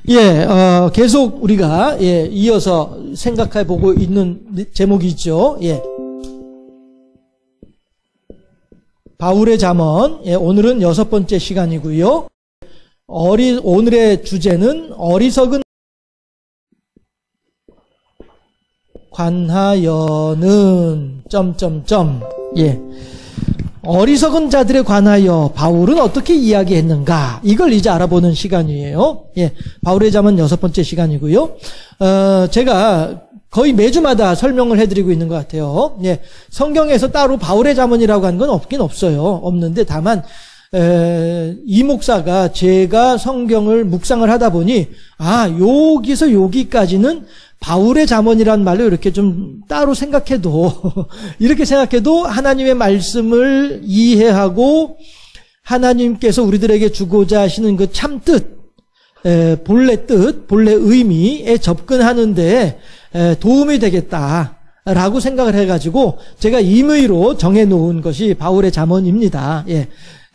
예, 계속 우리가, 이어서 생각해 보고 있는 제목이죠. 예. 바울의 잠언. 예, 오늘은 6번째 시간이고요. 오늘의 주제는 어리석은 관하여는, 예. 어리석은 자들에 관하여 바울은 어떻게 이야기했는가? 이걸 이제 알아보는 시간이에요. 예. 바울의 잠언 6번째 시간이고요. 제가 거의 매주마다 설명을 해드리고 있는 것 같아요. 예. 성경에서 따로 바울의 잠언이라고 하는 건 없긴 없어요. 없는데 다만, 이 목사가 제가 성경을 묵상을 하다 보니, 여기서 여기까지는 바울의 잠언이란 말로 이렇게 좀 따로 생각해도, 이렇게 생각해도 하나님의 말씀을 이해하고 하나님께서 우리들에게 주고자 하시는 그 참 뜻, 본래 의미에 접근하는데 도움이 되겠다라고 생각을 해가지고 제가 임의로 정해놓은 것이 바울의 잠언입니다. 예.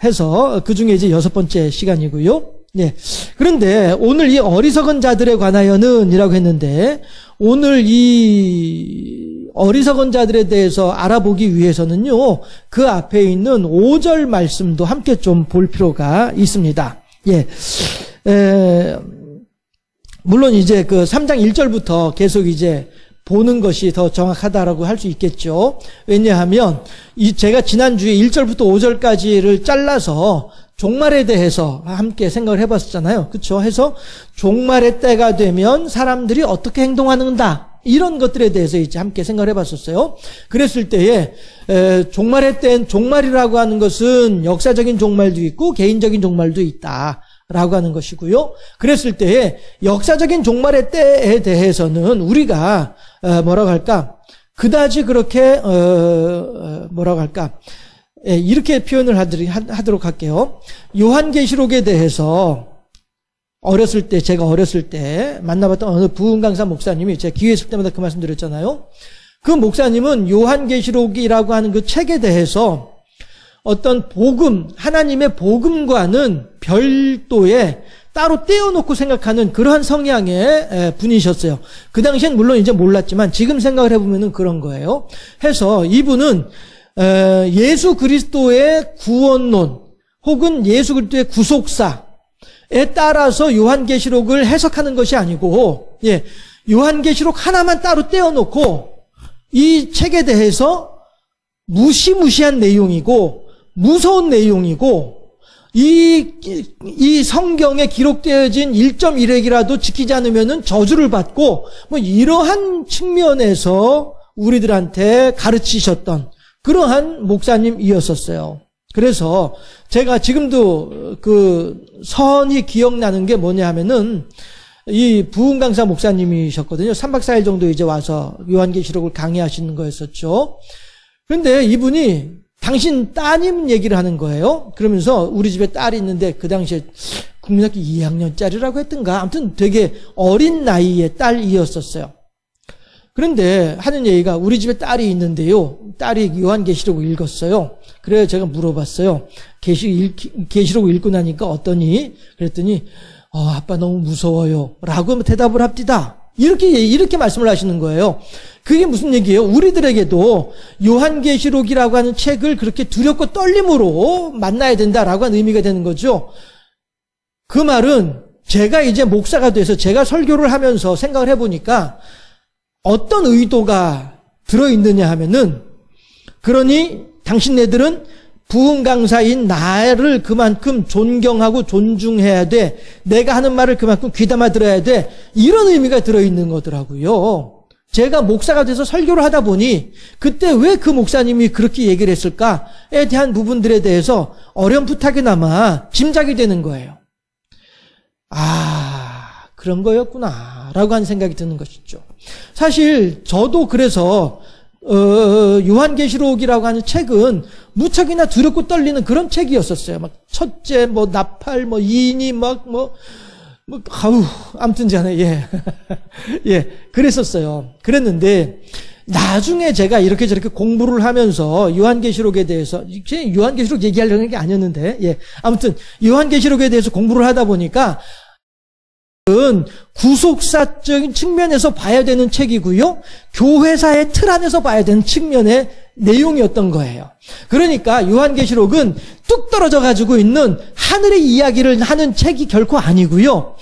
해서 그 중에 이제 6번째 시간이고요. 예. 그런데 오늘 이 어리석은 자들에 관하여는 이라고 했는데, 오늘 이 어리석은 자들에 대해서 알아보기 위해서는요, 그 앞에 있는 5절 말씀도 함께 좀 볼 필요가 있습니다. 예. 물론 이제 그 3장 1절부터 계속 이제 보는 것이 더 정확하다라고 할 수 있겠죠. 왜냐하면 제가 지난주에 1절부터 5절까지를 잘라서 종말에 대해서 함께 생각을 해봤었잖아요. 그렇죠? 해서 종말의 때가 되면 사람들이 어떻게 행동하는가, 이런 것들에 대해서 이제 함께 생각을 해봤었어요. 그랬을 때에 종말의 때는, 종말이라고 하는 것은 역사적인 종말도 있고 개인적인 종말도 있다라고 하는 것이고요. 그랬을 때에 역사적인 종말의 때에 대해서는 우리가 뭐라고 할까, 그다지 그렇게 뭐라고 할까, 이렇게 표현을 하도록 할게요. 요한계시록에 대해서 제가 어렸을 때 만나봤던 어느 부흥 강사 목사님이, 제가 기회 있을 때마다 그 말씀 드렸잖아요. 그 목사님은 요한계시록이라고 하는 그 책에 대해서 어떤 복음, 하나님의 복음과는 별도의 따로 떼어놓고 생각하는 그러한 성향의 분이셨어요. 그 당시엔 물론 이제 몰랐지만 지금 생각을 해보면은 그런 거예요. 해서 이분은 예수 그리스도의 구원론 혹은 예수 그리스도의 구속사에 따라서 요한계시록을 해석하는 것이 아니고, 예, 요한계시록 하나만 따로 떼어놓고 이 책에 대해서 무시무시한 내용이고 무서운 내용이고, 이 성경에 기록되어진 1.1핵이라도 지키지 않으면은 저주를 받고, 뭐 이러한 측면에서 우리들한테 가르치셨던 그러한 목사님이었었어요. 그래서 제가 지금도 그 선이 기억나는 게 뭐냐 하면은, 이 부흥 강사 목사님이셨거든요. 3박 4일 정도 이제 와서 요한계시록을 강의하시는 거였었죠. 그런데 이분이 당신 따님 얘기를 하는 거예요. 그러면서 우리 집에 딸이 있는데 그 당시에 국민학교 2학년짜리라고 했던가, 아무튼 되게 어린 나이의 딸이었었어요. 그런데 하는 얘기가, 우리 집에 딸이 있는데요, 딸이 요한계시록을 읽었어요. 그래서 제가 물어봤어요. 계시록 읽고 나니까 어떠니? 그랬더니 아빠 너무 무서워요 라고 대답을 합디다. 이렇게 말씀을 하시는 거예요. 그게 무슨 얘기예요? 우리들에게도 요한계시록이라고 하는 책을 그렇게 두렵고 떨림으로 만나야 된다라고 하는 의미가 되는 거죠. 그 말은 제가 이제 목사가 돼서 제가 설교를 하면서 생각을 해보니까 어떤 의도가 들어있느냐 하면은, 그러니 당신네들은 부흥 강사인 나를 그만큼 존경하고 존중해야 돼, 내가 하는 말을 그만큼 귀담아 들어야 돼, 이런 의미가 들어있는 거더라고요. 제가 목사가 돼서 설교를 하다 보니 그때 왜 그 목사님이 그렇게 얘기를 했을까에 대한 부분들에 대해서 어렴풋하게나마 짐작이 되는 거예요. 그런 거였구나 라고 하는 생각이 드는 것이죠. 사실 저도 그래서 요한계시록이라고 하는 책은 무척이나 두렵고 떨리는 그런 책이었었어요. 막 첫째, 나팔, 이니, 아무튼 예, 그랬었어요. 그랬는데, 나중에 제가 이렇게 저렇게 공부를 하면서 요한계시록에 대해서, 요한계시록 얘기하려는 게 아니었는데, 예, 아무튼 요한계시록에 대해서 공부를 하다 보니까 구속사적인 측면에서 봐야 되는 책이고요. 교회사의 틀 안에서 봐야 되는 측면의 내용이었던 거예요. 그러니까 요한계시록은 뚝 떨어져 가지고 있는 하늘의 이야기를 하는 책이 결코 아니고요.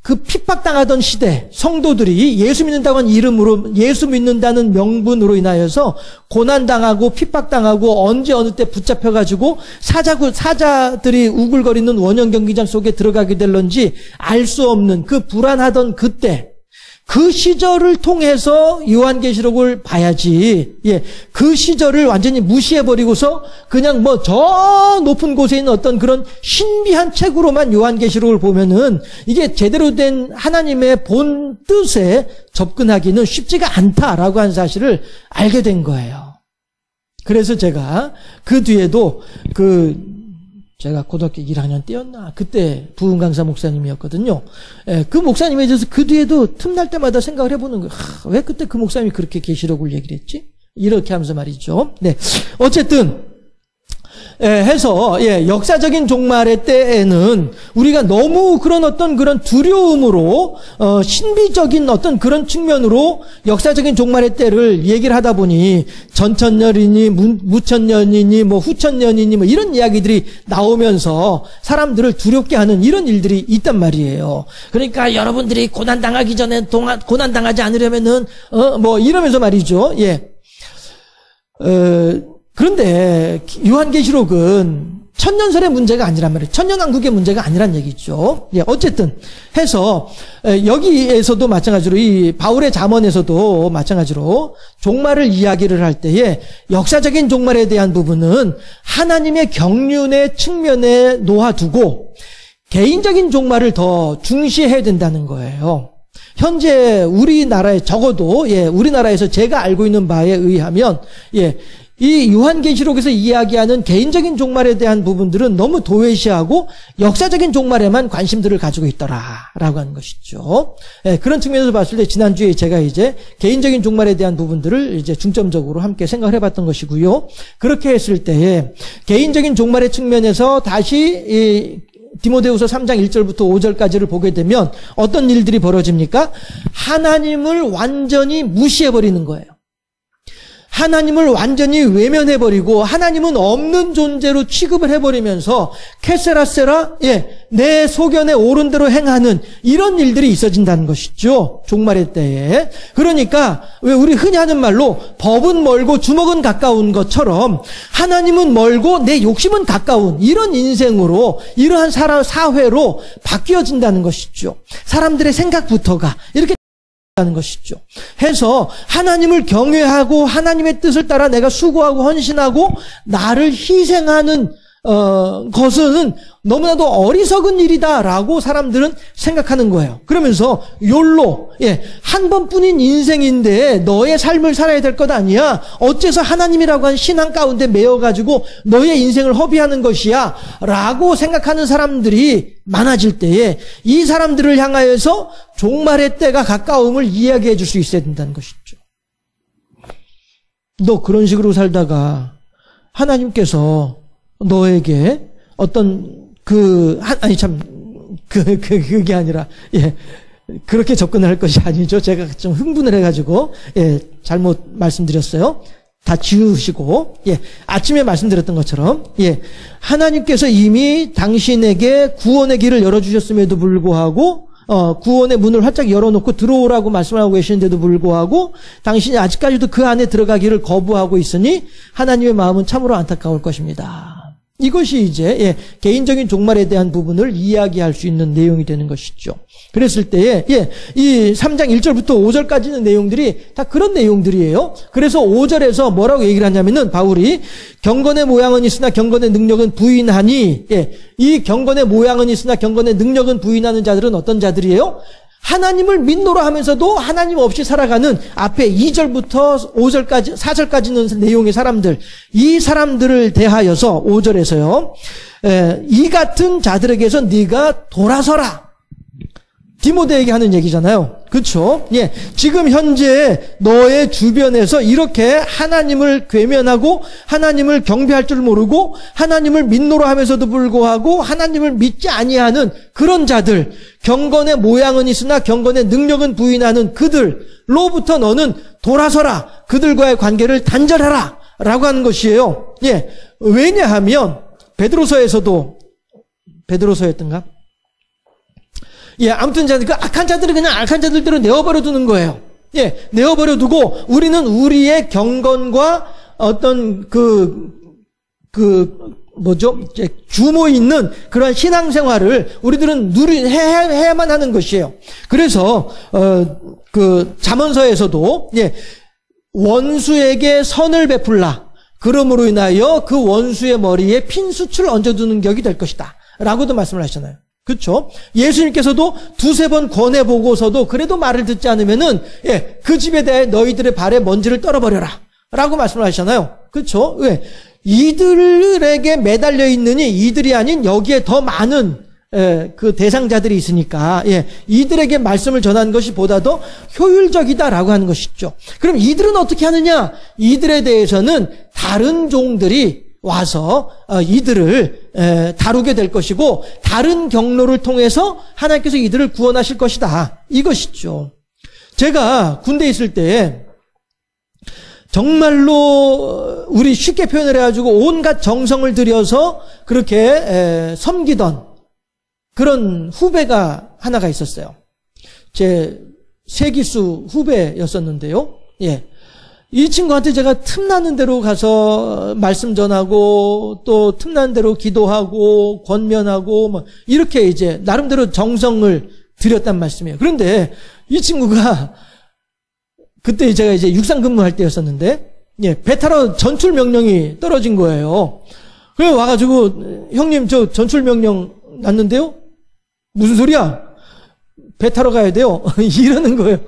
그 핍박당하던 시대 성도들이 예수 믿는다고 하는 이름으로 예수 믿는다는 명분으로 인하여서 고난당하고 핍박당하고 언제 어느 때 붙잡혀가지고 사자들이 우글거리는 원형 경기장 속에 들어가게 될런지 알 수 없는 그 불안하던 그때 그 시절을 통해서 요한계시록을 봐야지, 그 시절을 완전히 무시해버리고서 그냥 저 높은 곳에 있는 어떤 그런 신비한 책으로만 요한계시록을 보면은 이게 제대로 된 하나님의 본 뜻에 접근하기는 쉽지가 않다라고 하는 사실을 알게 된 거예요. 그래서 제가 그 뒤에도 제가 고등학교 1학년 때였나? 그때 부흥 강사 목사님이었거든요. 그 목사님에 대해서 그 뒤에도 틈날 때마다 생각을 해보는 거예요. 왜 그때 그 목사님이 그렇게 계시록을 얘기를 했지? 이렇게 하면서 말이죠. 네. 어쨌든, 해서, 역사적인 종말의 때에는 우리가 너무 그런 두려움으로, 신비적인 어떤 그런 측면으로 역사적인 종말의 때를 얘기를 하다 보니 전천년이니, 무천년이니, 후천년이니, 이런 이야기들이 나오면서 사람들을 두렵게 하는 이런 일들이 있단 말이에요. 그러니까 여러분들이 고난당하기 전에 고난당하지 않으려면은, 이러면서 말이죠. 그런데 요한계시록은 천년설의 문제가 아니란 말이에요. 천년왕국의 문제가 아니란 얘기죠. 어쨌든 해서 여기에서도 마찬가지로 이 바울의 잠언에서도 마찬가지로 종말을 이야기를 할 때에 역사적인 종말에 대한 부분은 하나님의 경륜의 측면에 놓아두고 개인적인 종말을 더 중시해야 된다는 거예요. 현재 우리나라에 적어도 우리나라에서 제가 알고 있는 바에 의하면 이 요한계시록에서 이야기하는 개인적인 종말에 대한 부분들은 너무 도외시하고 역사적인 종말에만 관심들을 가지고 있더라라고 하는 것이죠. 그런 측면에서 봤을 때 지난주에 제가 이제 개인적인 종말에 대한 부분들을 이제 중점적으로 함께 생각을 해봤던 것이고요. 그렇게 했을 때에 개인적인 종말의 측면에서 다시 디모데후서 3장 1절부터 5절까지를 보게 되면 어떤 일들이 벌어집니까? 하나님을 완전히 무시해버리는 거예요. 하나님을 완전히 외면해버리고 하나님은 없는 존재로 취급을 해버리면서 캐세라세라 내 소견에 옳은 대로 행하는 이런 일들이 있어진다는 것이죠. 종말의 때에. 그러니까 왜 우리 흔히 하는 말로 법은 멀고 주먹은 가까운 것처럼 하나님은 멀고 내 욕심은 가까운 이런 인생으로 이러한 사회로 바뀌어진다는 것이죠. 사람들의 생각부터가 이렇게 하는 것이죠. 해서 하나님을 경외하고 하나님의 뜻을 따라 내가 수고하고 헌신하고 나를 희생하는 것은 너무나도 어리석은 일이다라고 사람들은 생각하는 거예요. 그러면서 욜로 한 번뿐인 인생인데 너의 삶을 살아야 될 것 아니야. 어째서 하나님이라고 한 신앙 가운데 매여가지고 너의 인생을 허비하는 것이야 라고 생각하는 사람들이 많아질 때에 이 사람들을 향하여서 종말의 때가 가까움을 이야기해 줄 수 있어야 된다는 것이죠. 너 그런 식으로 하나님께서 너에게 어떤 그게 아니라 그렇게 접근을 할 것이 아니죠. 제가 좀 흥분을 해가지고 잘못 말씀드렸어요. 다 지우시고 아침에 말씀드렸던 것처럼 하나님께서 이미 당신에게 구원의 길을 열어주셨음에도 불구하고 구원의 문을 활짝 열어놓고 들어오라고 말씀하고 계시는데도 불구하고 당신이 아직까지도 그 안에 들어가기를 거부하고 있으니 하나님의 마음은 참으로 안타까울 것입니다. 이것이 이제 개인적인 종말에 대한 부분을 이야기할 수 있는 내용이 되는 것이죠. 그랬을 때에 이 3장 1절부터 5절까지는 내용들이 다 그런 내용들이에요. 그래서 5절에서 뭐라고 얘기를 하냐면은 바울이 경건의 모양은 있으나 경건의 능력은 부인하니 이 경건의 모양은 있으나 경건의 능력은 부인하는 자들은 어떤 자들이에요? 하나님을 믿노라 하면서도 하나님 없이 살아가는 앞에 2절부터 5절까지 4절까지는 내용의 사람들, 이 사람들을 대하여서 5절에서요. 이 같은 자들에게서 네가 돌아서라. 디모데에게 하는 얘기잖아요. 그렇죠? 예. 지금 현재 너의 주변에서 이렇게 하나님을 괴면하고 하나님을 경배할 줄 모르고 하나님을 믿노라 하면서도 불구하고 하나님을 믿지 아니하는 그런 자들, 경건의 모양은 있으나 경건의 능력은 부인하는 그들로부터 너는 돌아서라. 그들과의 관계를 단절하라. 라고 하는 것이에요. 예. 왜냐하면 베드로서였던가? 예, 아무튼 그 악한 자들은 그냥 악한 자들대로 내어버려 두는 거예요. 예, 내어버려 두고 우리는 우리의 경건과 어떤 규모 있는 그런 신앙생활을 우리들은 해야만 하는 것이에요. 그래서, 잠언서에서도, 예, 원수에게 선을 베풀라. 그러므로 인하여 그 원수의 머리에 핀수치를 얹어두는 격이 될 것이다. 라고도 말씀을 하셨잖아요. 그렇죠? 예수님께서도 두세 번 권해보고서도 그래도 말을 듣지 않으면은, 예, 그 집에 대해 너희들의 발에 먼지를 떨어버려라. 라고 말씀을 하시잖아요. 그렇죠? 왜? 이들에게 매달려 있느니 이들이 아닌 여기에 더 많은 그 대상자들이 있으니까, 예, 이들에게 말씀을 전하는 것이 보다 더 효율적이다라고 하는 것이죠. 그럼 이들은 어떻게 하느냐? 이들에 대해서는 다른 종들이 와서 이들을 다루게 될 것이고 다른 경로를 통해서 하나님께서 이들을 구원하실 것이다. 이것이죠. 제가 군대에 있을 때 정말로 우리 쉽게 표현을 해가지고 온갖 정성을 들여서 그렇게 섬기던 그런 후배가 하나가 있었어요. 제 세기수 후배였었는데요. 예. 이 친구한테 제가 틈나는 대로 가서 말씀 전하고 또 틈나는 대로 기도하고 권면하고 뭐 이렇게 이제 나름대로 정성을 들였단 말씀이에요. 그런데 이 친구가 그때 제가 이제 육상 근무할 때였었는데, 예, 배 타러 전출 명령이 떨어진 거예요. 그래 와가지고 형님 저 전출 명령 났는데요? 무슨 소리야? 배 타러 가야 돼요. 이러는 거예요.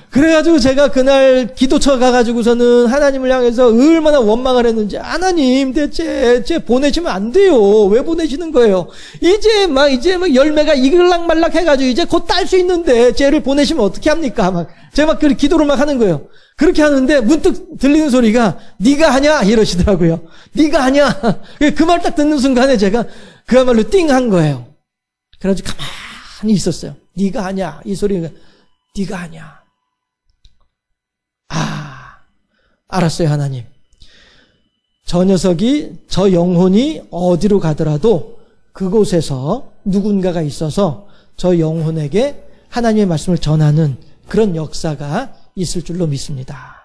그래가지고 제가 그날 기도처 가가지고서는 하나님을 향해서 얼마나 원망을 했는지, 하나님 대체 쟤 보내시면 안 돼요. 왜 보내시는 거예요? 이제 막 열매가 이글락말락 해가지고 이제 곧 딸 수 있는데 쟤를 보내시면 어떻게 합니까? 제가 막 기도를 막 하는 거예요. 그렇게 하는데 문득 들리는 소리가 네가 하냐? 이러시더라고요. 네가 하냐? 그 말 딱 듣는 순간에 제가 그야말로 띵한 거예요. 그래가지고 가만히 있었어요. 네가 하냐? 이 소리가 네가 하냐? 알았어요, 하나님. 저 녀석이, 저 영혼이 어디로 가더라도 그곳에서 누군가가 있어서 저 영혼에게 하나님의 말씀을 전하는 그런 역사가 있을 줄로 믿습니다.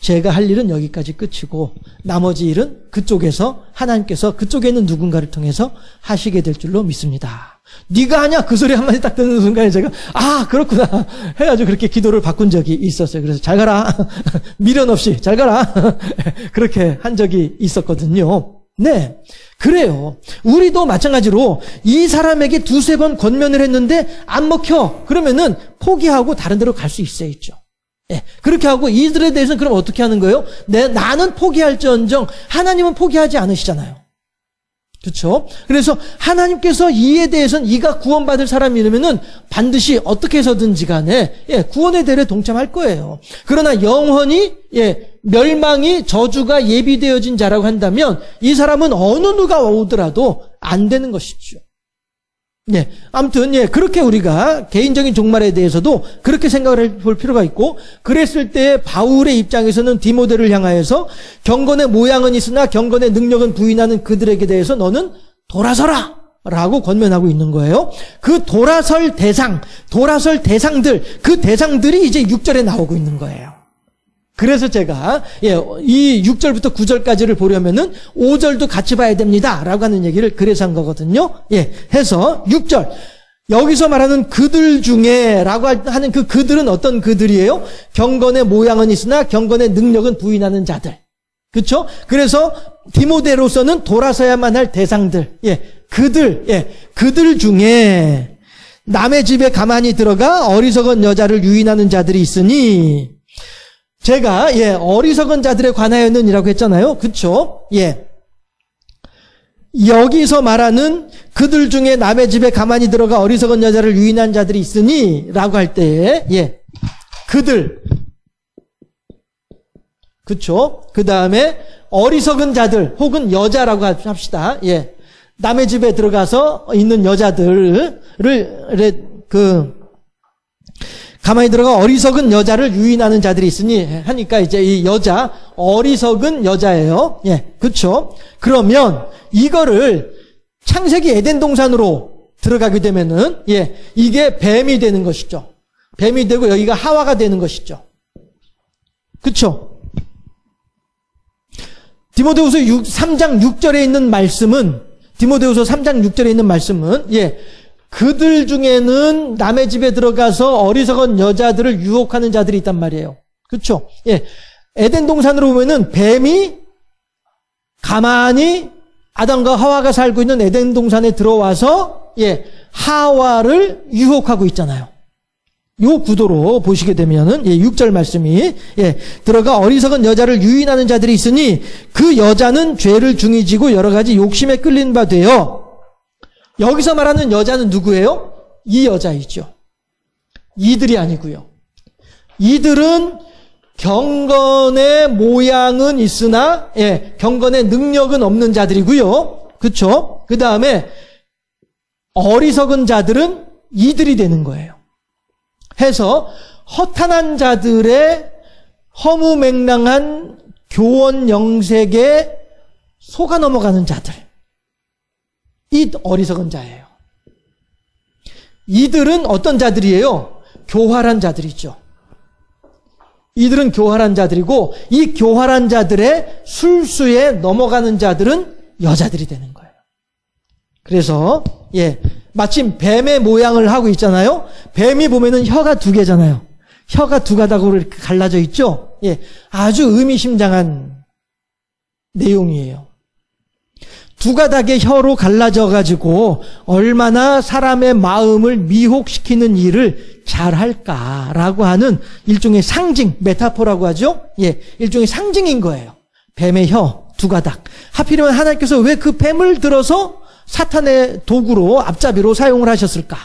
제가 할 일은 여기까지 끝이고 나머지 일은 그쪽에서 하나님께서 그쪽에 있는 누군가를 통해서 하시게 될 줄로 믿습니다. 네가 하냐? 그 소리 한마디 딱 듣는 순간에 제가 그렇구나 해가지고 그렇게 기도를 바꾼 적이 있었어요. 그래서 잘 가라. 미련 없이 잘 가라. 그렇게 한 적이 있었거든요. 네, 그래요. 우리도 마찬가지로 이 사람에게 두세 번 권면을 했는데 안 먹혀. 그러면은 포기하고 다른 데로 갈 수 있어야죠. 예, 그렇게 하고 이들에 대해서는 그럼 어떻게 하는 거예요? 나는 포기할지언정 하나님은 포기하지 않으시잖아요. 그렇죠? 그래서 하나님께서 이에 대해서는 이가 구원받을 사람이라면은 반드시 어떻게 해서든지 간에 구원의 대례에 동참할 거예요. 그러나 영원히 멸망이 저주가 예비되어진 자라고 한다면 이 사람은 어느 누가 오더라도 안 되는 것이죠. 네, 아무튼 그렇게 우리가 개인적인 종말에 대해서도 그렇게 생각을 해볼 필요가 있고, 그랬을 때 바울의 입장에서는 디모데를 향하여서 경건의 모양은 있으나 경건의 능력은 부인하는 그들에게 대해서 너는 돌아서라 라고 권면하고 있는 거예요. 그 돌아설 대상들, 그 대상들이 이제 6절에 나오고 있는 거예요. 그래서 제가 이 6절부터 9절까지를 보려면은 5절도 같이 봐야 됩니다 라고 하는 얘기를 그래서 한 거거든요. 해서 6절, 여기서 말하는 그들 중에 라고 하는 그 그들은 어떤 그들이에요? 경건의 모양은 있으나 경건의 능력은 부인하는 자들. 그렇죠? 그래서 디모데로서는 돌아서야만 할 대상들, 그들 중에 남의 집에 가만히 들어가 어리석은 여자를 유인하는 자들이 있으니, 제가 어리석은 자들에 관하여는이라고 했잖아요. 그렇죠? 여기서 말하는 그들 중에 남의 집에 가만히 들어가 어리석은 여자를 유인한 자들이 있으니 라고 할 때에 그들, 그쵸? 그 다음에 어리석은 자들 혹은 여자라고 합시다. 남의 집에 들어가서 있는 여자들을 가만히 들어가 어리석은 여자를 유인하는 자들이 있으니 하니까 이제 이 여자 어리석은 여자예요. 그렇죠? 그러면 이거를 창세기 에덴 동산으로 들어가게 되면은 이게 뱀이 되는 것이죠. 뱀이 되고 여기가 하와가 되는 것이죠. 그렇죠? 디모데후서 3장 6절에 있는 말씀은 디모데후서 3장 6절에 있는 말씀은 그들 중에는 남의 집에 들어가서 어리석은 여자들을 유혹하는 자들이 있단 말이에요. 그렇죠? 에덴 동산으로 보면은 뱀이 가만히 아담과 하와가 살고 있는 에덴 동산에 들어와서 하와를 유혹하고 있잖아요. 요 구도로 보시게 되면은 6절 말씀이 들어가 어리석은 여자를 유인하는 자들이 있으니 그 여자는 죄를 중히 지고 여러 가지 욕심에 끌린 바 되어. 여기서 말하는 여자는 누구예요? 이 여자이죠. 이들이 아니고요. 이들은 경건의 모양은 있으나 경건의 능력은 없는 자들이고요. 그렇죠? 그 다음에 어리석은 자들은 이들이 되는 거예요. 해서 허탄한 자들의 허무맹랑한 교원 영색에 속아 넘어가는 자들, 이 어리석은 자예요. 이들은 어떤 자들이에요? 교활한 자들이죠. 이들은 교활한 자들이고 이 교활한 자들의 술수에 넘어가는 자들은 여자들이 되는 거예요. 그래서 마침 뱀의 모양을 하고 있잖아요. 뱀이 보면은 혀가 2개잖아요. 혀가 2가닥으로 이렇게 갈라져 있죠. 아주 의미심장한 내용이에요. 2가닥의 혀로 갈라져 가지고 얼마나 사람의 마음을 미혹시키는 일을 잘할까라고 하는 일종의 상징, 메타포라고 하죠. 일종의 상징인 거예요. 뱀의 혀 2가닥. 하필이면 하나님께서 왜 그 뱀을 들어서 사탄의 도구로 앞잡이로 사용을 하셨을까?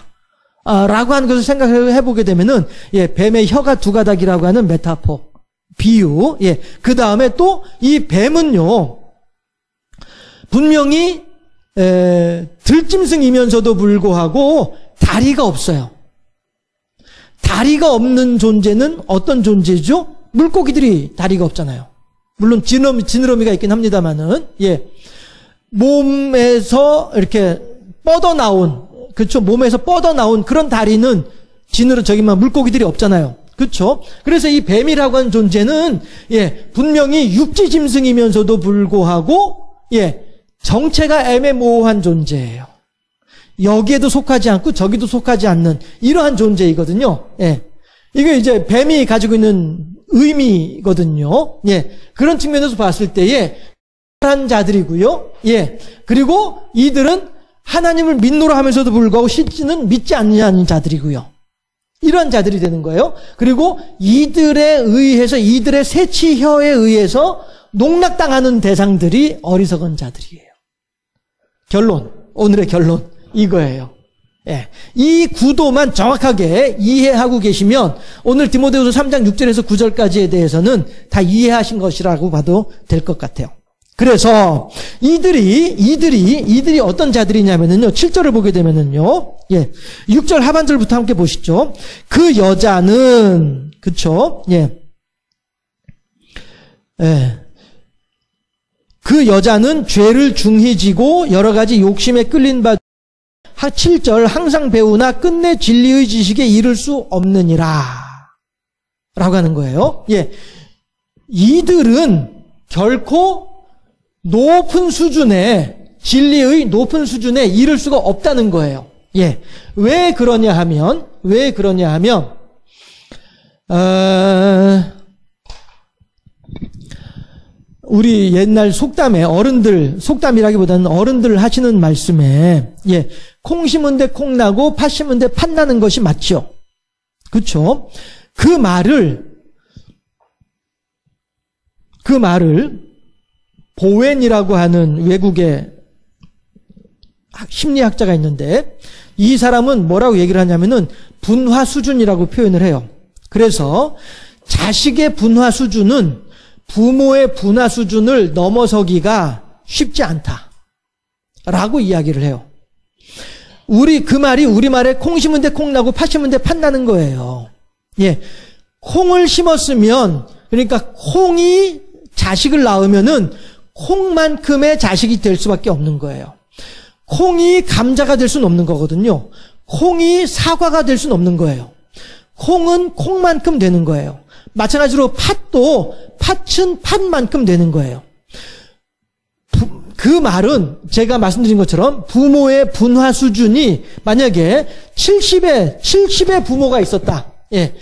라고 하는 것을 생각해 보게 되면은 뱀의 혀가 2가닥이라고 하는 메타포, 비유. 그 다음에 또 이 뱀은요, 분명히 들짐승이면서도 불구하고 다리가 없어요. 다리가 없는 존재는 어떤 존재죠? 물고기들이 다리가 없잖아요. 물론 지느러미가 있긴 합니다만은 몸에서 이렇게 뻗어나온, 그렇죠? 몸에서 뻗어나온 그런 다리는 물고기들이 없잖아요. 그렇죠? 그래서 이 뱀이라고 하는 존재는 분명히 육지 짐승이면서도 불구하고 정체가 애매모호한 존재예요. 여기에도 속하지 않고 저기도 속하지 않는 이러한 존재이거든요. 이게 이제 뱀이 가지고 있는 의미거든요. 그런 측면에서 봤을 때에 한 자들이고요. 그리고 이들은 하나님을 믿노라 하면서도 불구하고 실제는 믿지 않는 자들이고요. 이러한 자들이 되는 거예요. 그리고 이들에 의해서, 이들의 새치혀에 의해서 농락당하는 대상들이 어리석은 자들이에요. 결론, 오늘의 결론 이거예요. 이 구도만 정확하게 이해하고 계시면 오늘 디모데후서 3장 6절에서 9절까지에 대해서는 다 이해하신 것이라고 봐도 될 것 같아요. 그래서 이들이 어떤 자들이냐면요. 7절을 보게 되면은요. 6절 하반절부터 함께 보시죠. 그 여자는, 그쵸? 그 여자는 죄를 중히 지고 여러 가지 욕심에 끌린 바 7절 항상 배우나 끝내 진리의 지식에 이를 수 없느니라 라고 하는 거예요. 이들은 결코 높은 수준의 진리의 높은 수준에 이를 수가 없다는 거예요. 왜 그러냐 하면 우리 옛날 속담에 속담이라기보다는 어른들 하시는 말씀에 콩 심은 데 콩 나고 팥 심은 데 팥 나는 것이 맞죠. 그렇죠? 그 말을 보웬이라고 하는 외국의 심리학자가 있는데 이 사람은 뭐라고 얘기를 하냐면은 분화 수준이라고 표현을 해요. 그래서 자식의 분화 수준은 부모의 분화 수준을 넘어서기가 쉽지 않다라고 이야기를 해요. 그 말이 우리말에 콩 심은 데 콩 나고 팥 심은 데 팥 나는 거예요. 예. 콩을 심었으면, 그러니까 콩이 자식을 낳으면은 콩만큼의 자식이 될 수밖에 없는 거예요. 콩이 감자가 될 수는 없는 거거든요. 콩이 사과가 될 수는 없는 거예요. 콩은 콩만큼 되는 거예요. 마찬가지로 팥은 팥만큼 되는 거예요. 그 말은 제가 말씀드린 것처럼 부모의 분화 수준이 만약에 70의 부모가 있었다. 예.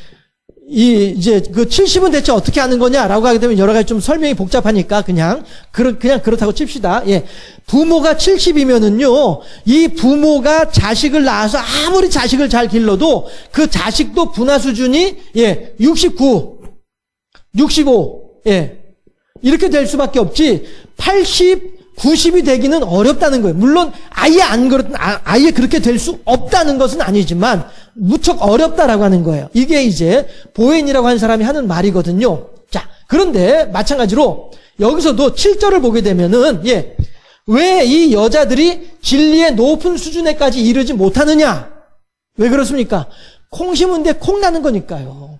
이제 그 70은 대체 어떻게 하는 거냐라고 하게 되면 여러 가지 좀 설명이 복잡하니까 그냥 그렇다고 칩시다. 예. 부모가 70이면은요, 이 부모가 자식을 낳아서 아무리 자식을 잘 길러도 그 자식도 분화 수준이 69, 65, 이렇게 될 수밖에 없지 80, 90이 되기는 어렵다는 거예요. 물론 아예 그렇게 될 수 없다는 것은 아니지만 무척 어렵다라고 하는 거예요. 이게 이제 보웬이라고 하는 사람이 하는 말이거든요. 자, 그런데 마찬가지로 여기서도 7절을 보게 되면은 왜 이 여자들이 진리의 높은 수준에까지 이르지 못하느냐? 왜 그렇습니까? 콩 심은 데 콩 나는 거니까요.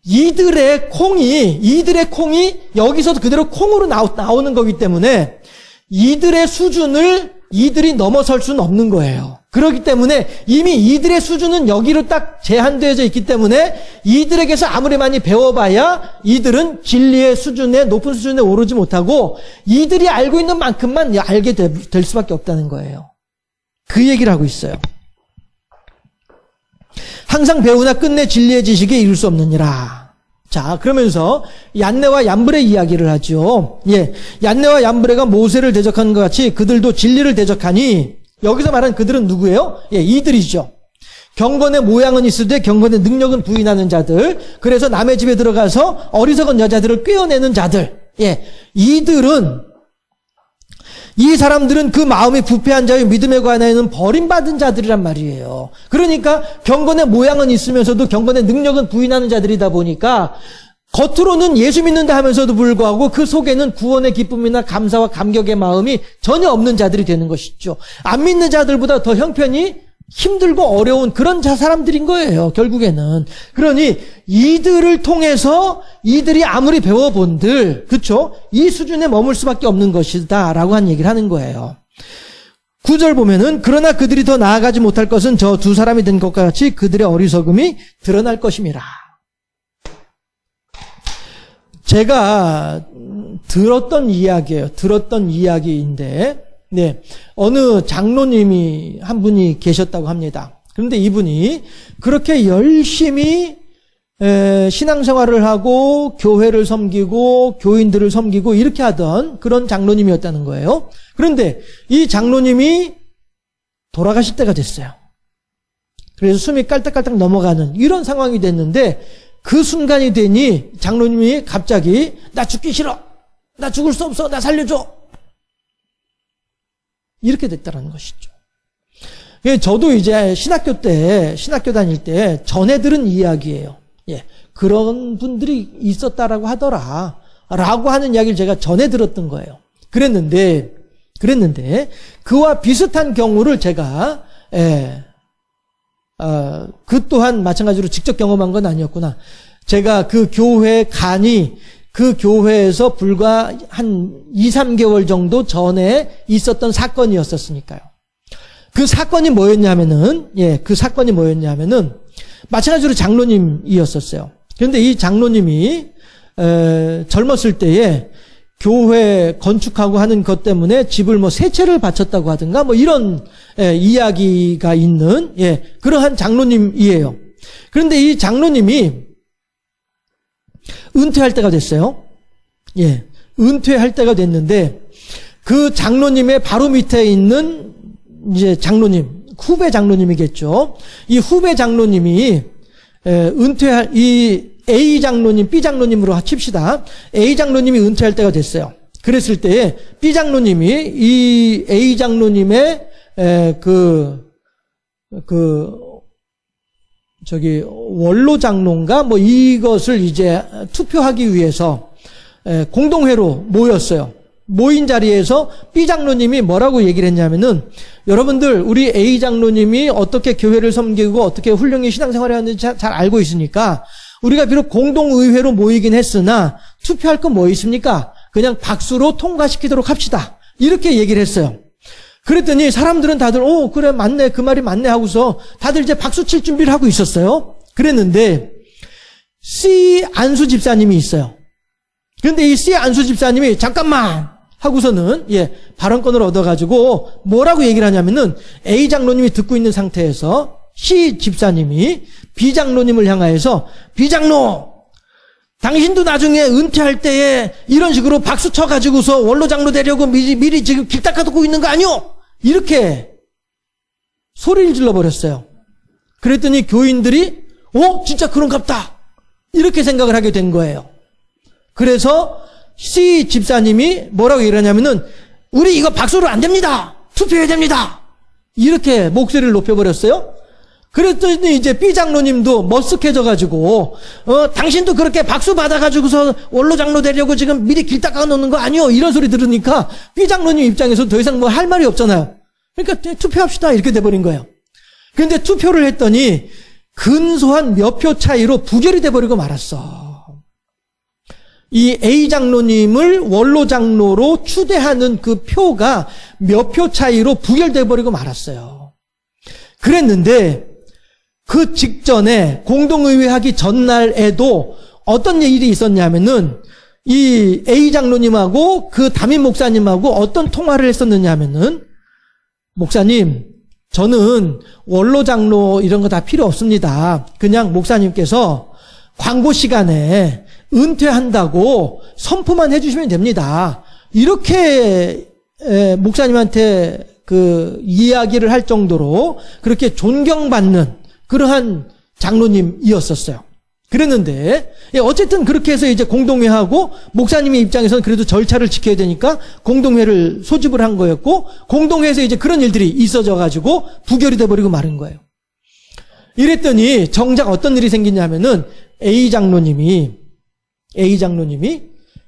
이들의 콩이 여기서도 그대로 콩으로 나오는 거기 때문에 이들의 수준을 이들이 넘어설 수는 없는 거예요. 그렇기 때문에 이미 이들의 수준은 여기로 딱 제한되어져 있기 때문에 이들에게서 아무리 많이 배워봐야 이들은 진리의 수준에, 높은 수준에 오르지 못하고 이들이 알고 있는 만큼만 알게 될 수밖에 없다는 거예요. 그 얘기를 하고 있어요. 항상 배우나 끝내 진리의 지식에 이룰 수 없느니라. 자, 그러면서 얀네와 얀브레 이야기를 하죠. 얀네와 얀브레가 모세를 대적한 것 같이 그들도 진리를 대적하니, 여기서 말하는 그들은 누구예요? 이들이죠. 경건의 모양은 있으되 경건의 능력은 부인하는 자들, 그래서 남의 집에 들어가서 어리석은 여자들을 꿰어내는 자들. 이 사람들은 그 마음이 부패한 자의 믿음에 관하여는 버림받은 자들이란 말이에요. 그러니까 경건의 모양은 있으면서도 경건의 능력은 부인하는 자들이다 보니까 겉으로는 예수 믿는다 하면서도 불구하고 그 속에는 구원의 기쁨이나 감사와 감격의 마음이 전혀 없는 자들이 되는 것이죠. 안 믿는 자들보다 더 형편이 힘들고 어려운 그런 사람들인 거예요, 결국에는. 그러니 이들을 통해서 이들이 아무리 배워본들, 그쵸? 이 수준에 머물 수밖에 없는 것이다 라고 한 얘기를 하는 거예요. 9절 보면은 그러나 그들이 더 나아가지 못할 것은 저 두 사람이 된 것과 같이 그들의 어리석음이 드러날 것임이라. 제가 들었던 이야기인데 어느 장로님이 한 분이 계셨다고 합니다. 그런데 이분이 그렇게 열심히 신앙생활을 하고 교회를 섬기고 교인들을 섬기고 이렇게 하던 그런 장로님이었다는 거예요. 그런데 이 장로님이 돌아가실 때가 됐어요. 그래서 숨이 깔딱깔딱 넘어가는 이런 상황이 됐는데 그 순간이 되니 장로님이 갑자기 나 죽기 싫어, 나 죽을 수 없어, 나 살려줘, 이렇게 됐다는 것이죠. 저도 이제 신학교 다닐 때 전해 들은 이야기예요. 그런 분들이 있었다라고 하더라 라고 하는 이야기를 제가 전해 들었던 거예요. 그랬는데 그와 비슷한 경우를 제가 그 또한 마찬가지로 직접 경험한 건 아니었구나. 제가 그 교회 간이 그 교회에서 불과 한 2, 3개월 정도 전에 있었던 사건이었었으니까요. 그 사건이 뭐였냐면은, 마찬가지로 장로님이었었어요. 그런데 이 장로님이, 젊었을 때에 교회 건축하고 하는 것 때문에 집을 세 채를 바쳤다고 하든가 이런, 이야기가 있는, 그러한 장로님이에요. 그런데 이 장로님이 은퇴할 때가 됐어요. 은퇴할 때가 됐는데 그 장로님의 바로 밑에 있는 이제 장로님, 후배 장로님이겠죠. 이 후배 장로님이 은퇴할 이 A 장로님, B 장로님으로 칩시다. A 장로님이 은퇴할 때가 됐어요. 그랬을 때에 B 장로님이 이 A 장로님의 원로 장로인가 뭐 이것을 이제 투표하기 위해서 공동회로 모였어요. 모인 자리에서 B 장로님이 뭐라고 얘기를 했냐면은, 여러분들 우리 A 장로님이 어떻게 교회를 섬기고 어떻게 훌륭히 신앙생활을 하는지 잘 알고 있으니까 우리가 비록 공동의회로 모이긴 했으나 투표할 건 뭐 있습니까? 그냥 박수로 통과시키도록 합시다. 이렇게 얘기를 했어요. 그랬더니 사람들은 다들 그래 맞네, 그 말이 맞네 하고서 다들 이제 박수 칠 준비를 하고 있었어요. 그랬는데 C 안수 집사님이 있어요. 그런데 이 C 안수 집사님이 잠깐만 하고서는 발언권을 얻어가지고 뭐라고 얘기를 하냐면은, A 장로님이 듣고 있는 상태에서 C 집사님이 B 장로님을 향하여서, B 장로, 당신도 나중에 은퇴할 때에 이런 식으로 박수 쳐가지고서 원로 장로 되려고 미리 지금 길 닦아두고 있는 거 아니오? 이렇게 소리를 질러버렸어요. 그랬더니 교인들이 진짜 그런갑다 이렇게 생각을 하게 된 거예요. 그래서 C 집사님이 뭐라고 얘기하냐면은, 우리 이거 박수로 안 됩니다. 투표해야 됩니다. 이렇게 목소리를 높여버렸어요. 그랬더니 이제 B 장로님도 머쓱해져가지고, 당신도 그렇게 박수 받아가지고서 원로 장로 되려고 지금 미리 길 닦아 놓는 거 아니요? 이런 소리 들으니까 B 장로님 입장에서 더 이상 뭐 할 말이 없잖아요. 그러니까 투표합시다 이렇게 돼버린 거예요. 그런데 투표를 했더니 근소한 몇 표 차이로 부결이 돼버리고 말았어. 이 A 장로님을 원로 장로로 추대하는 그 표가 몇 표 차이로 부결돼 버리고 말았어요. 그랬는데 그 직전에 공동의회 하기 전날에도 어떤 일이 있었냐면은, 이 A 장로님하고 그 담임 목사님하고 어떤 통화를 했었느냐 하면은, 목사님, 저는 원로 장로 이런 거 다 필요 없습니다. 그냥 목사님께서 광고 시간에 은퇴한다고 선포만 해주시면 됩니다. 이렇게 목사님한테 그 이야기를 할 정도로 그렇게 존경받는 그러한 장로님이었었어요. 그랬는데 어쨌든 그렇게 해서 이제 공동회하고, 목사님의 입장에서는 그래도 절차를 지켜야 되니까 공동회를 소집을 한 거였고, 공동회에서 이제 그런 일들이 있어져 가지고 부결이 돼버리고 마른 거예요. 이랬더니 정작 어떤 일이 생기냐면은, A 장로님이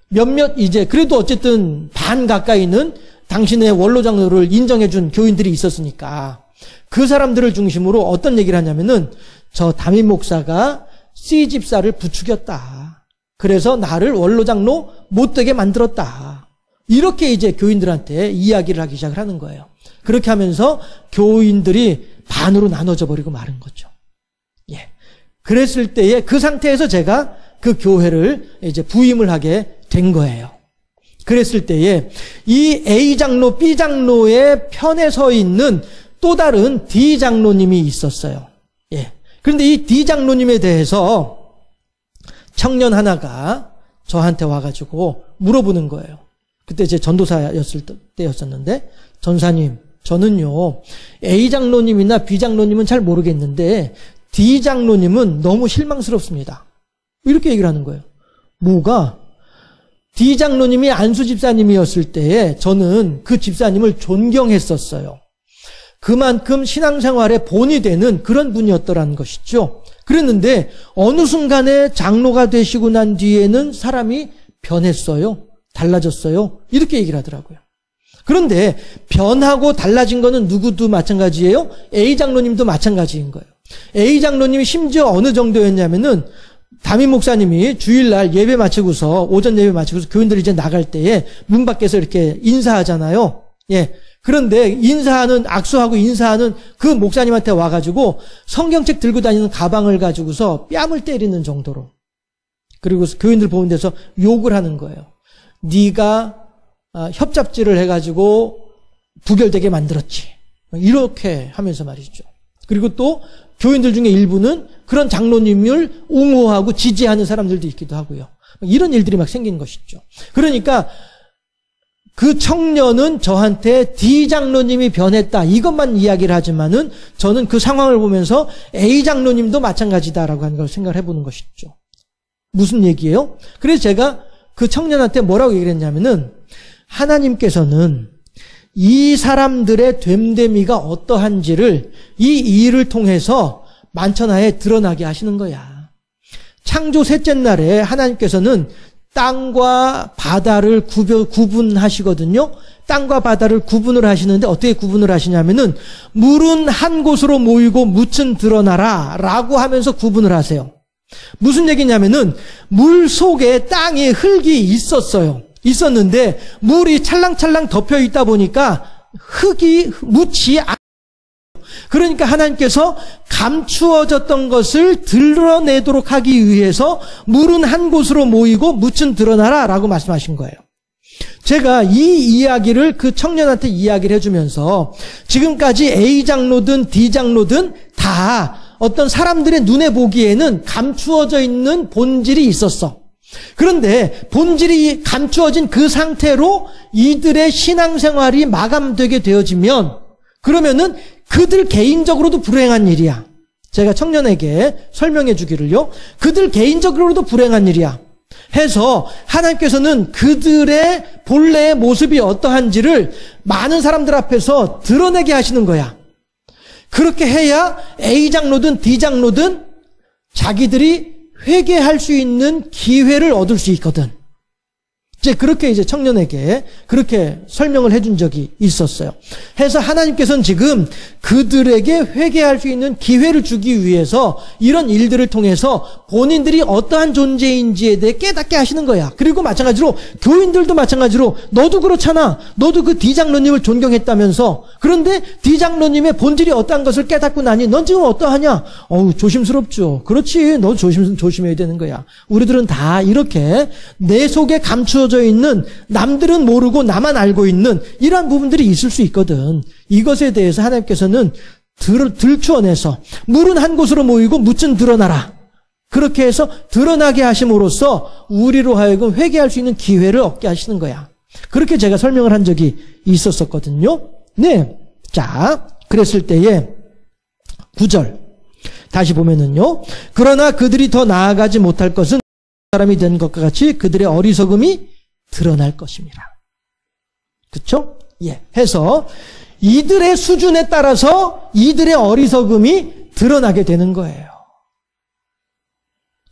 몇몇 이제 그래도 어쨌든 반 가까이는 당신의 원로 장로를 인정해준 교인들이 있었으니까 그 사람들을 중심으로 어떤 얘기를 하냐면은, 저 담임 목사가 C 집사를 부추겼다. 그래서 나를 원로 장로 못 되게 만들었다. 이렇게 이제 교인들한테 이야기를 하기 시작을 하는 거예요. 그렇게 하면서 교인들이 반으로 나눠져 버리고 마른 거죠. 그랬을 때에 그 상태에서 제가 그 교회를 이제 부임을 하게 된 거예요. 그랬을 때에 이 A 장로, B 장로의 편에 서 있는 또 다른 D 장로님이 있었어요. 그런데 이 D 장로님에 대해서 청년 하나가 저한테 와가지고 물어보는 거예요. 그때 제 전도사였을 때였었는데, 전사님, 저는요 A 장로님이나 B 장로님은 잘 모르겠는데 D 장로님은 너무 실망스럽습니다. 이렇게 얘기를 하는 거예요. 뭐가? D 장로님이 안수 집사님이었을 때에 저는 그 집사님을 존경했었어요. 그만큼 신앙생활의 본이 되는 그런 분이었더라는 것이죠. 그랬는데 어느 순간에 장로가 되시고 난 뒤에는 사람이 변했어요. 달라졌어요. 이렇게 얘기를 하더라고요. 그런데 변하고 달라진 거는 누구도 마찬가지예요. A 장로님도 마찬가지인 거예요. A 장로님이 심지어 어느 정도였냐면은, 담임 목사님이 주일날 예배 마치고서, 오전 예배 마치고서 교인들이 이제 나갈 때에 문 밖에서 이렇게 인사하잖아요. 그런데 악수하고 인사하는 그 목사님한테 와가지고 성경책 들고 다니는 가방을 가지고서 뺨을 때리는 정도로, 그리고 교인들 보는 데서 욕을 하는 거예요. 네가 협잡질을 해가지고 부결되게 만들었지. 이렇게 하면서 말이죠. 그리고 또 교인들 중에 일부는 그런 장로님을 옹호하고 지지하는 사람들도 있기도 하고요. 이런 일들이 막 생긴 것이죠. 그러니까 그 청년은 저한테 D 장로님이 변했다 이것만 이야기를 하지만은 저는 그 상황을 보면서 A 장로님도 마찬가지다라고 하는 걸 생각을 해보는 것이죠. 무슨 얘기예요? 그래서 제가 그 청년한테 뭐라고 얘기를 했냐면은, 하나님께서는 이 사람들의 됨됨이가 어떠한지를 이 일을 통해서 만천하에 드러나게 하시는 거야. 창조 셋째 날에 하나님께서는 땅과 바다를 구분하시거든요. 땅과 바다를 구분을 하시는데 어떻게 구분을 하시냐면은 물은 한 곳으로 모이고 묻은 드러나라 라고 하면서 구분을 하세요. 무슨 얘기냐면은 물 속에 땅에 흙이 있었는데 물이 찰랑찰랑 덮여 있다 보니까 흙이 묻지 않아요. 그러니까 하나님께서 감추어졌던 것을 드러내도록 하기 위해서 물은 한 곳으로 모이고 묻은 드러나라 라고 말씀하신 거예요. 제가 이 이야기를 그 청년한테 이야기를 해주면서 지금까지 A 장로든 D 장로든 다 어떤 사람들의 눈에 보기에는 감추어져 있는 본질이 있었어. 그런데 본질이 감추어진 그 상태로 이들의 신앙생활이 마감되게 되어지면 그러면은 그들 개인적으로도 불행한 일이야. 제가 청년에게 설명해 주기를요. 그들 개인적으로도 불행한 일이야. 해서 하나님께서는 그들의 본래의 모습이 어떠한지를 많은 사람들 앞에서 드러내게 하시는 거야. 그렇게 해야 A 장로든 D 장로든 자기들이 회개할 수 있는 기회를 얻을 수 있거든. 그렇게 청년에게 그렇게 설명을 해준 적이 있었어요. 해서 하나님께서는 지금 그들에게 회개할 수 있는 기회를 주기 위해서 이런 일들을 통해서 본인들이 어떠한 존재인지에 대해 깨닫게 하시는 거야. 그리고 마찬가지로 교인들도 마찬가지로 너도 그렇잖아. 너도 그 D 장로님을 존경했다면서. 그런데 D 장로님의 본질이 어떠한 것을 깨닫고 나니 넌 지금 어떠하냐? 조심스럽죠. 그렇지. 너 조심해야 되는 거야. 우리들은 다 이렇게 내 속에 감추어져 있는 남들은 모르고 나만 알고 있는 이러한 부분들이 있을 수 있거든. 이것에 대해서 하나님께서는 들추어내서 물은 한 곳으로 모이고 묻은 드러나라. 그렇게 해서 드러나게 하심으로써 우리로 하여금 회개할 수 있는 기회를 얻게 하시는 거야. 그렇게 제가 설명을 한 적이 있었거든요. 네. 자, 그랬을 때에 9절 다시 보면은요. 그러나 그들이 더 나아가지 못할 것은 사람이 된 것과 같이 그들의 어리석음이 드러날 것입니다. 그렇죠? 예. 해서 이들의 수준에 따라서 이들의 어리석음이 드러나게 되는 거예요.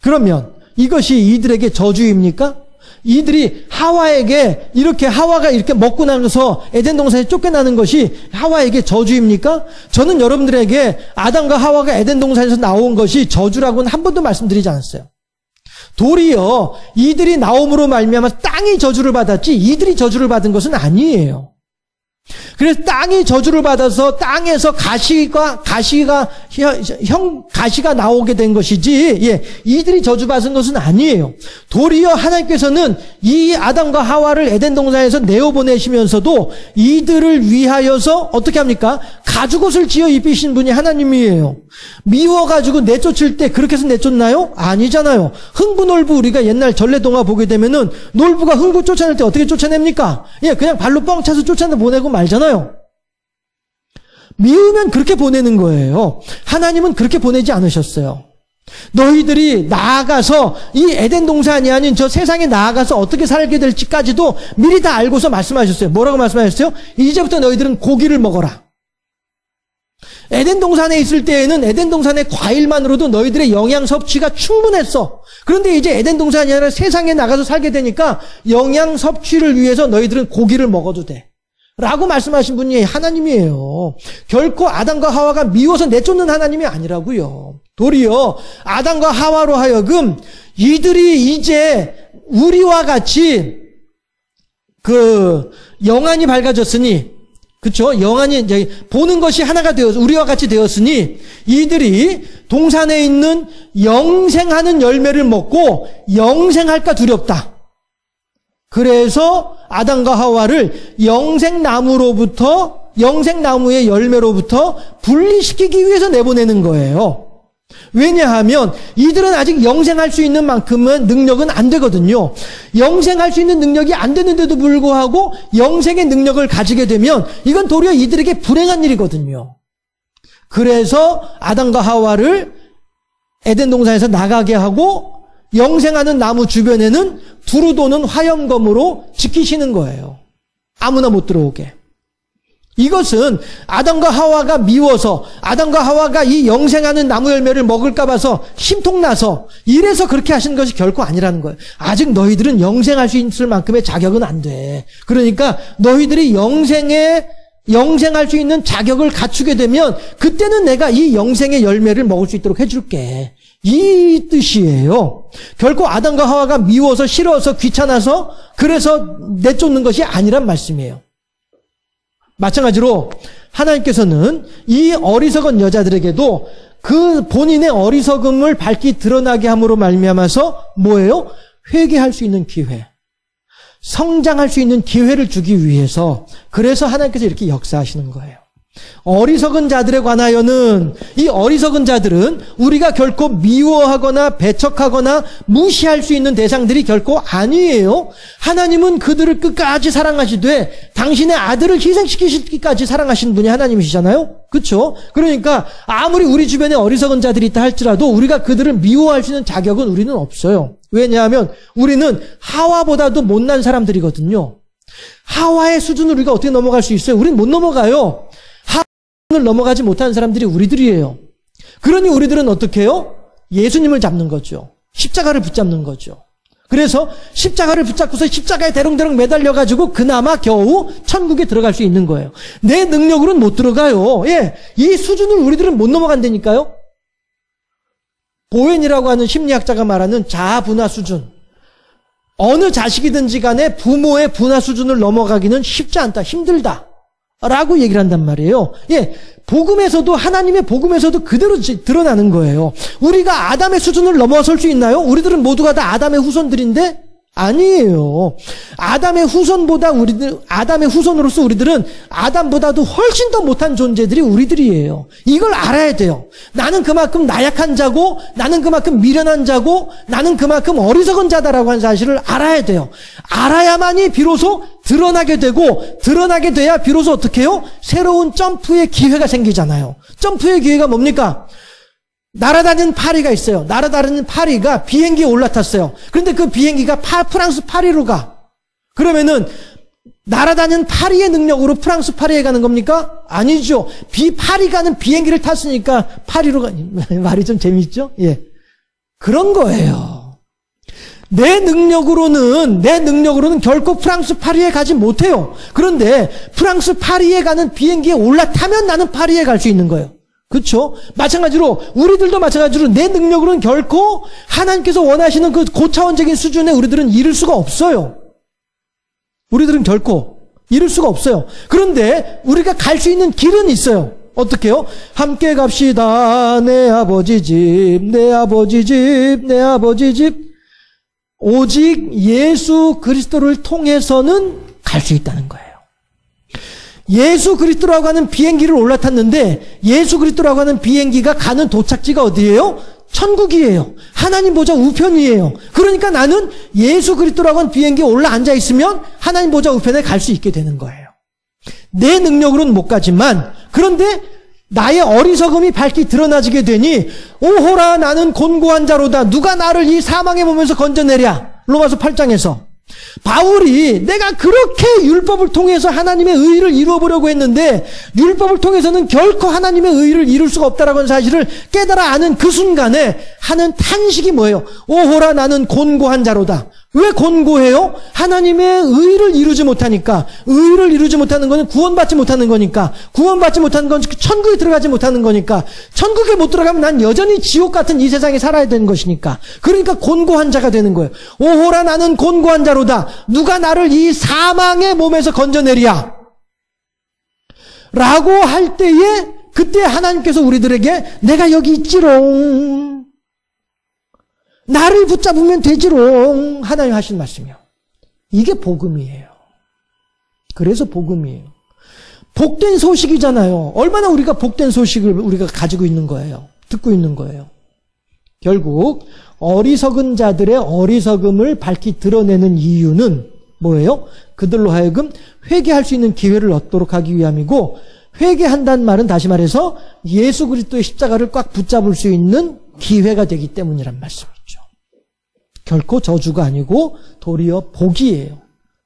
그러면 이것이 이들에게 저주입니까? 이들이 하와가 이렇게 먹고 나서 에덴 동산에 쫓겨나는 것이 하와에게 저주입니까? 저는 여러분들에게 아담과 하와가 에덴 동산에서 나온 것이 저주라고는 한 번도 말씀드리지 않았어요. 도리어 이들이 나옴으로 말미암아 땅이 저주를 받았지 이들이 저주를 받은 것은 아니에요. 그래서 땅이 저주를 받아서 땅에서 가시가 나오게 된 것이지, 예, 이들이 저주받은 것은 아니에요. 도리어 하나님께서는 이 아담과 하와를 에덴 동산에서 내어보내시면서도 이들을 위하여서 어떻게 합니까? 가죽옷을 지어 입히신 분이 하나님이에요. 미워가지고 내쫓을 때 그렇게 해서 내쫓나요? 아니잖아요. 흥부놀부 우리가 옛날 전래동화 보게 되면은 놀부가 흥부 쫓아낼 때 어떻게 쫓아냅니까? 예, 그냥 발로 뻥 차서 쫓아내 보내고 말잖아요. 미우면 그렇게 보내는 거예요. 하나님은 그렇게 보내지 않으셨어요. 너희들이 나아가서 이 에덴 동산이 아닌 저 세상에 나아가서 어떻게 살게 될지까지도 미리 다 알고서 말씀하셨어요. 뭐라고 말씀하셨어요? 이제부터 너희들은 고기를 먹어라. 에덴 동산에 있을 때에는 에덴 동산의 과일만으로도 너희들의 영양 섭취가 충분했어. 그런데 이제 에덴 동산이 아니라 세상에 나가서 살게 되니까 영양 섭취를 위해서 너희들은 고기를 먹어도 돼. 라고 말씀하신 분이 하나님이에요. 결코 아담과 하와가 미워서 내쫓는 하나님이 아니라고요. 도리어 아담과 하와로 하여금 이들이 이제 우리와 같이 영안이 밝아졌으니, 그렇죠? 영안이 이제 보는 것이 하나가 되어서 우리와 같이 되었으니 이들이 동산에 있는 영생하는 열매를 먹고 영생할까 두렵다. 그래서 아담과 하와를 영생나무의 열매로부터 분리시키기 위해서 내보내는 거예요. 왜냐하면 이들은 아직 영생할 수 있는 만큼은 능력은 안 되거든요. 영생할 수 있는 능력이 안 되는데도 불구하고 영생의 능력을 가지게 되면 이건 도리어 이들에게 불행한 일이거든요. 그래서 아담과 하와를 에덴 동산에서 나가게 하고 영생하는 나무 주변에는 두루 도는 화염검으로 지키시는 거예요. 아무나 못 들어오게. 이것은 아담과 하와가 미워서, 아담과 하와가 이 영생하는 나무 열매를 먹을까 봐서 심통나서 이래서 그렇게 하신 것이 결코 아니라는 거예요. 아직 너희들은 영생할 수 있을 만큼의 자격은 안 돼. 그러니까 너희들이 영생할 수 있는 자격을 갖추게 되면 그때는 내가 이 영생의 열매를 먹을 수 있도록 해줄게. 이 뜻이에요. 결코 아담과 하와가 미워서 싫어서 귀찮아서 그래서 내쫓는 것이 아니란 말씀이에요. 마찬가지로 하나님께서는 이 어리석은 여자들에게도 그 본인의 어리석음을 밝히 드러나게 함으로 말미암아서 뭐예요? 회개할 수 있는 기회, 성장할 수 있는 기회를 주기 위해서, 그래서 하나님께서 이렇게 역사하시는 거예요. 어리석은 자들에 관하여는, 이 어리석은 자들은 우리가 결코 미워하거나 배척하거나 무시할 수 있는 대상들이 결코 아니에요. 하나님은 그들을 끝까지 사랑하시되 당신의 아들을 희생시키시기까지 사랑하신 분이 하나님이시잖아요. 그렇죠? 그러니까 아무리 우리 주변에 어리석은 자들이 있다 할지라도 우리가 그들을 미워할 수 있는 자격은 우리는 없어요. 왜냐하면 우리는 하와보다도 못난 사람들이거든요. 하와의 수준을 우리가 어떻게 넘어갈 수 있어요? 우리는 못 넘어가요. 하와를 넘어가지 못하는 사람들이 우리들이에요. 그러니 우리들은 어떻게 해요? 예수님을 잡는 거죠. 십자가를 붙잡는 거죠. 그래서 십자가를 붙잡고서 십자가에 대롱대롱 매달려가지고 그나마 겨우 천국에 들어갈 수 있는 거예요. 내 능력으로는 못 들어가요. 예, 이 수준을 우리들은 못 넘어간다니까요. 보웬이라고 하는 심리학자가 말하는 자아 분화 수준. 어느 자식이든지 간에 부모의 분화 수준을 넘어가기는 쉽지 않다, 힘들다 라고 얘기를 한단 말이에요. 예, 복음에서도, 하나님의 복음에서도 그대로 드러나는 거예요. 우리가 아담의 수준을 넘어설 수 있나요? 우리들은 모두가 다 아담의 후손들인데 아니에요. 아담의 후손으로서 우리들은 아담보다도 훨씬 더 못한 존재들이 우리들이에요. 이걸 알아야 돼요. 나는 그만큼 나약한 자고, 나는 그만큼 미련한 자고, 나는 그만큼 어리석은 자다라고 하는 사실을 알아야 돼요. 알아야만이 비로소 드러나게 되고, 드러나게 돼야 비로소 어떻게 해요? 새로운 점프의 기회가 생기잖아요. 점프의 기회가 뭡니까? 날아다니는 파리가 있어요. 날아다니는 파리가 비행기에 올라탔어요. 그런데 그 비행기가 프랑스 파리로 가. 그러면은 날아다니는 파리의 능력으로 프랑스 파리에 가는 겁니까? 아니죠. 파리 가는 비행기를 탔으니까 파리로 가. 말이 좀 재밌죠? 예. 그런 거예요. 내 능력으로는 결코 프랑스 파리에 가지 못해요. 그런데 프랑스 파리에 가는 비행기에 올라타면 나는 파리에 갈 수 있는 거예요. 그렇죠? 마찬가지로 우리들도 마찬가지로 내 능력으로는 결코 하나님께서 원하시는 그 고차원적인 수준에 우리들은 이를 수가 없어요. 우리들은 결코 이룰 수가 없어요. 그런데 우리가 갈 수 있는 길은 있어요. 어떻게 해요? 함께 갑시다. 내 아버지 집, 내 아버지 집, 내 아버지 집. 오직 예수 그리스도를 통해서는 갈 수 있다는 거예요. 예수 그리스도라고 하는 비행기를 올라탔는데 예수 그리스도라고 하는 비행기가 가는 도착지가 어디예요? 천국이에요. 하나님 보좌 우편이에요. 그러니까 나는 예수 그리스도라고 하는 비행기에 올라 앉아 있으면 하나님 보좌 우편에 갈 수 있게 되는 거예요. 내 능력으로는 못 가지만, 그런데 나의 어리석음이 밝히 드러나지게 되니 오호라 나는 곤고한 자로다. 누가 나를 이 사망의 몸에서 건져내랴. 로마서 8장에서 바울이 내가 그렇게 율법을 통해서 하나님의 의의를 이루어보려고 했는데 율법을 통해서는 결코 하나님의 의의를 이룰 수가 없다라는 사실을 깨달아 아는 그 순간에 하는 탄식이 뭐예요? 오호라 나는 곤고한 자로다. 왜 곤고해요? 하나님의 의의를 이루지 못하니까. 의의를 이루지 못하는 것은 구원받지 못하는 거니까. 구원받지 못하는 건 천국에 들어가지 못하는 거니까. 천국에 못 들어가면 난 여전히 지옥 같은 이 세상에 살아야 되는 것이니까. 그러니까 곤고한 자가 되는 거예요. 오호라 나는 곤고한 자로다. 누가 나를 이 사망의 몸에서 건져내랴. 라고 할 때에 그때 하나님께서 우리들에게 내가 여기 있지롱. 나를 붙잡으면 되지롱. 하나님 하신 말씀이요. 이게 복음이에요. 그래서 복음이에요. 복된 소식이잖아요. 얼마나 우리가 복된 소식을 우리가 가지고 있는 거예요. 듣고 있는 거예요. 결국 어리석은 자들의 어리석음을 밝히 드러내는 이유는 뭐예요? 그들로 하여금 회개할 수 있는 기회를 얻도록 하기 위함이고, 회개한다는 말은 다시 말해서 예수 그리스도의 십자가를 꽉 붙잡을 수 있는 기회가 되기 때문이란 말씀이죠. 결코 저주가 아니고 도리어 복이에요.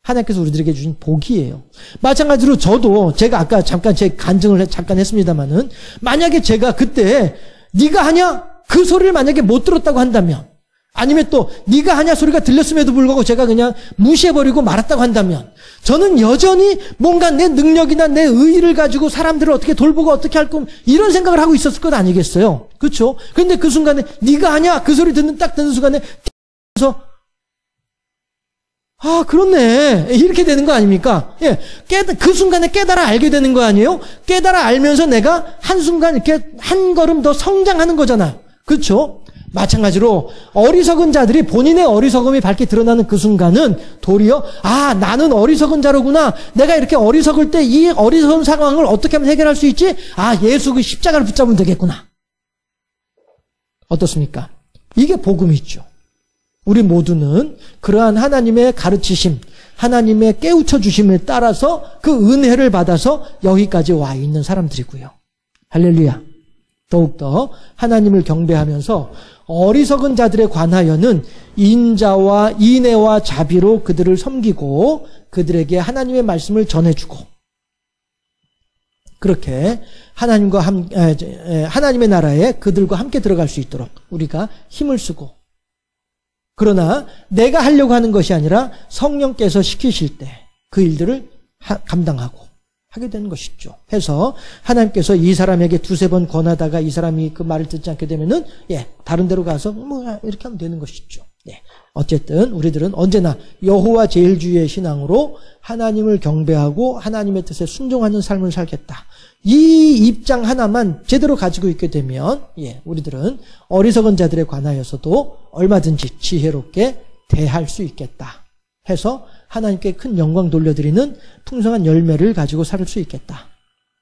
하나님께서 우리들에게 주신 복이에요. 마찬가지로 저도 제가 아까 잠깐 제 간증을 잠깐 했습니다만은 만약에 제가 그때 네가 하냐? 그 소리를 만약에 못 들었다고 한다면 아니면 또 네가 하냐 소리가 들렸음에도 불구하고 제가 그냥 무시해버리고 말았다고 한다면 저는 여전히 뭔가 내 능력이나 내 의의를 가지고 사람들을 어떻게 돌보고 어떻게 할 거 이런 생각을 하고 있었을 것 아니겠어요? 그렇죠? 그런데 그 순간에 네가 하냐? 그 소리 딱 듣는 순간에 그래서 아 그렇네 이렇게 되는 거 아닙니까? 예, 그 순간에 깨달아 알게 되는 거 아니에요? 깨달아 알면서 내가 한순간 이렇게 한 걸음 더 성장하는 거잖아요. 그렇죠? 마찬가지로 어리석은 자들이 본인의 어리석음이 밝게 드러나는 그 순간은 도리어 아 나는 어리석은 자로구나. 내가 이렇게 어리석을 때 이 어리석은 상황을 어떻게 하면 해결할 수 있지? 아 예수 그 십자가를 붙잡으면 되겠구나. 어떻습니까? 이게 복음이죠. 우리 모두는 그러한 하나님의 가르치심, 하나님의 깨우쳐 주심에 따라서 그 은혜를 받아서 여기까지 와 있는 사람들이고요. 할렐루야. 더욱더 하나님을 경배하면서 어리석은 자들에 관하여는 인자와 인애와 자비로 그들을 섬기고 그들에게 하나님의 말씀을 전해주고 그렇게 하나님의 나라에 그들과 함께 들어갈 수 있도록 우리가 힘을 쓰고 그러나 내가 하려고 하는 것이 아니라 성령께서 시키실 때 그 일들을 감당하고 하게 되는 것이죠. 해서 하나님께서 이 사람에게 두세 번 권하다가 이 사람이 그 말을 듣지 않게 되면은 다른 데로 가서 뭐 이렇게 하면 되는 것이죠. 어쨌든 우리들은 언제나 여호와 제일주의의 신앙으로 하나님을 경배하고 하나님의 뜻에 순종하는 삶을 살겠다. 이 입장 하나만 제대로 가지고 있게 되면 우리들은 어리석은 자들에 관하여서도 얼마든지 지혜롭게 대할 수 있겠다. 해서 하나님께 큰 영광 돌려드리는 풍성한 열매를 가지고 살 수 있겠다.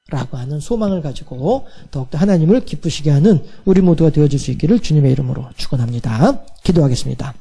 라고 하는 소망을 가지고 더욱더 하나님을 기쁘시게 하는 우리 모두가 되어줄 수 있기를 주님의 이름으로 축원합니다. 기도하겠습니다.